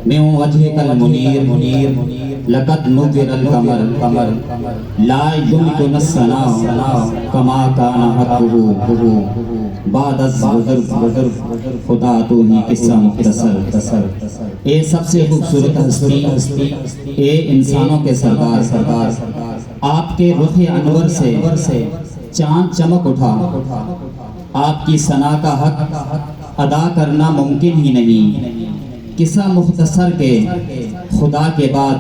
من وجهك المنير لقد نور القمر لا يمكن الثناء كما كان حقه بعد البزرگ خدا تو ہی قصہ مختصر۔ اے سب سے خوبصورت ہستی، اے انسانوں کے سردار، آپ کے رخ انور سے چاند چمک اٹھا، آپ کی ثنا کا حق ادا کرنا ممکن ہی نہیں۔ قصہ مختصر کے خدا کے بعد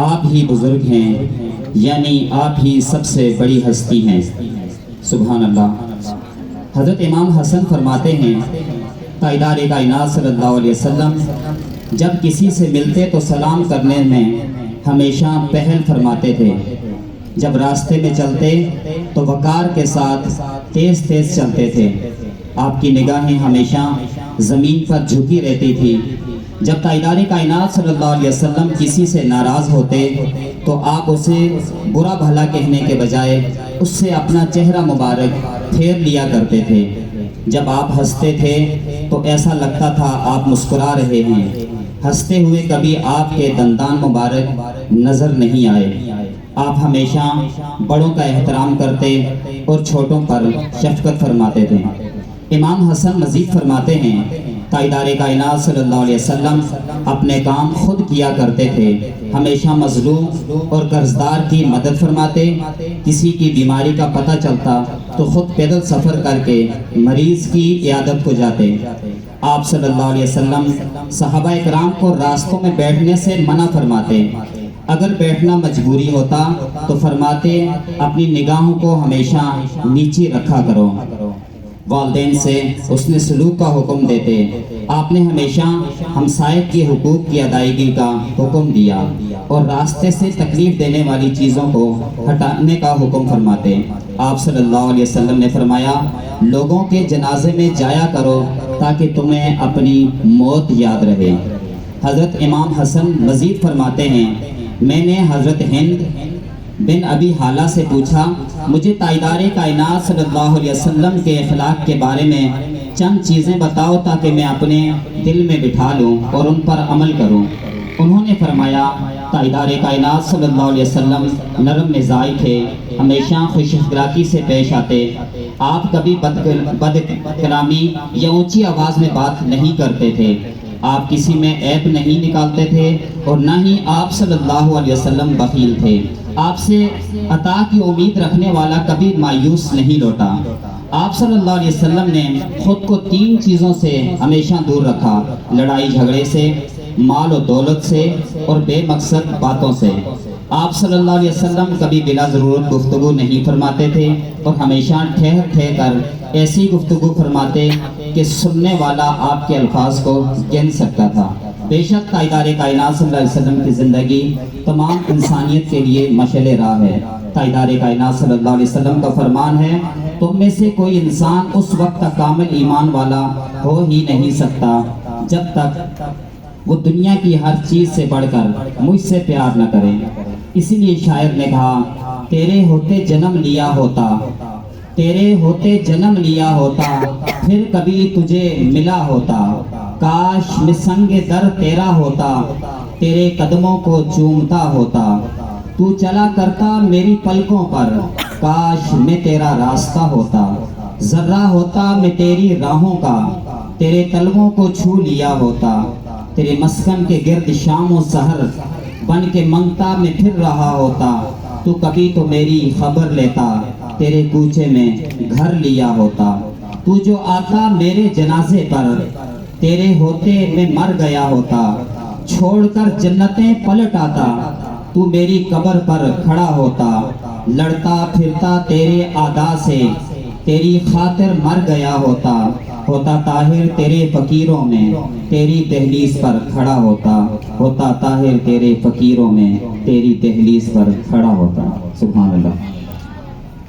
آپ ہی بزرگ ہیں، یعنی آپ ہی سب سے بڑی ہستی ہیں۔ سبحان اللہ۔ حضرت امام حسن فرماتے ہیں تاجدار کائنات صلی اللہ علیہ وسلم جب کسی سے ملتے تو سلام کرنے میں ہمیشہ پہل فرماتے تھے، جب راستے میں چلتے تو وقار کے ساتھ تیز چلتے تھے، آپ کی نگاہیں ہمیشہ زمین پر جھکی رہتی تھی۔ جب تاجدار کائنات صلی اللہ علیہ وسلم کسی سے ناراض ہوتے تو آپ اسے برا بھلا کہنے کے بجائے اس سے اپنا چہرہ مبارک پھیر لیا کرتے تھے۔ جب آپ ہنستے تھے تو ایسا لگتا تھا آپ مسکرا رہے ہیں، ہنستے ہوئے کبھی آپ کے دندان مبارک نظر نہیں آئے۔ آپ ہمیشہ بڑوں کا احترام کرتے اور چھوٹوں پر شفقت فرماتے تھے۔ امام حسن مزید فرماتے ہیں تاجدار کائنات صلی اللہ علیہ وسلم اپنے کام خود کیا کرتے تھے، ہمیشہ مظلوم اور قرضدار کی مدد فرماتے، کسی کی بیماری کا پتہ چلتا تو خود پیدل سفر کر کے مریض کی عیادت کو جاتے۔ آپ صلی اللہ علیہ وسلم صحابہ اکرام کو راستوں میں بیٹھنے سے منع فرماتے، اگر بیٹھنا مجبوری ہوتا تو فرماتے اپنی نگاہوں کو ہمیشہ نیچے رکھا کرو۔ والدین سے اس نے سلوک کا حکم دیتے، آپ نے ہمیشہ ہمسائے کے حقوق کی ادائیگی کا حکم دیا اور راستے سے تکلیف دینے والی چیزوں کو ہٹانے کا حکم فرماتے۔ آپ صلی اللہ علیہ وسلم نے فرمایا لوگوں کے جنازے میں جایا کرو تاکہ تمہیں اپنی موت یاد رہے۔ حضرت امام حسن مزید فرماتے ہیں میں نے حضرت ہند بن ابی حالہ سے پوچھا مجھے تاجدار کائنات صلی اللہ علیہ وسلم کے اخلاق کے بارے میں چند چیزیں بتاؤ تاکہ میں اپنے دل میں بٹھا لوں اور ان پر عمل کروں۔ انہوں نے فرمایا تاجدار کائنات صلی اللہ علیہ وسلم نرم مزاج تھے، ہمیشہ خوش اخلاقی سے پیش آتے، آپ کبھی بد کلامی یا اونچی آواز میں بات نہیں کرتے تھے، آپ کسی میں عیب نہیں نکالتے تھے اور نہ ہی آپ صلی اللہ علیہ وسلم بخیل تھے، آپ سے عطا کی امید رکھنے والا کبھی مایوس نہیں لوٹا۔ آپ صلی اللہ علیہ وسلم نے خود کو 3 چیزوں سے ہمیشہ دور رکھا، لڑائی جھگڑے سے، مال و دولت سے اور بے مقصد باتوں سے۔ آپ صلی اللہ علیہ وسلم کبھی بلا ضرورت گفتگو نہیں فرماتے تھے اور ہمیشہ ٹھہر کر ایسی گفتگو فرماتے کہ سننے والا آپ کے الفاظ کو گن سکتا تھا۔ بے شک تاجدار کائنات صلی اللہ علیہ وسلم کی زندگی تمام انسانیت کے لیے مشعل راہ ہے۔ تاجدار کائنات صلی اللہ علیہ وسلم کا فرمان ہے تم میں سے کوئی انسان اس وقت تک کامل ایمان والا ہو ہی نہیں سکتا جب تک وہ دنیا کی ہر چیز سے بڑھ کر مجھ سے پیار نہ کرے۔ اسی لیے شاعر نے کہا تیرے ہوتے جنم لیا ہوتا پھر کبھی تجھے ملا ہوتا، کاش میں سنگ در تیرا ہوتا تیرے قدموں کو چومتا ہوتا، تو چلا کرتا میری پلکوں پر کاش میں تیرا راستہ ہوتا، ذرہ ہوتا میں تیری راہوں کا تیرے طلبوں کو چھو لیا ہوتا، تیرے مسکن کے گرد شام و سحر بن کے منگتا میں پھر رہا ہوتا، تو کبھی تو میری خبر لیتا تیرے کوچے میں گھر لیا ہوتا، تو جو آتا میرے جنازے پر تیرے ہوتے میں مر گیا ہوتا، چھوڑ کر جنتیں پلٹ آتا تو میری قبر پر کھڑا ہوتا، لڑتا پھرتا تیرے اعداء سے تیری خاطر مر گیا ہوتا طاہر تیرے فقیروں میں تیری دہلیز پر کھڑا ہوتا طاہر تیرے فقیروں میں تیری دہلیز پر کھڑا ہوتا۔ سبحان اللہ۔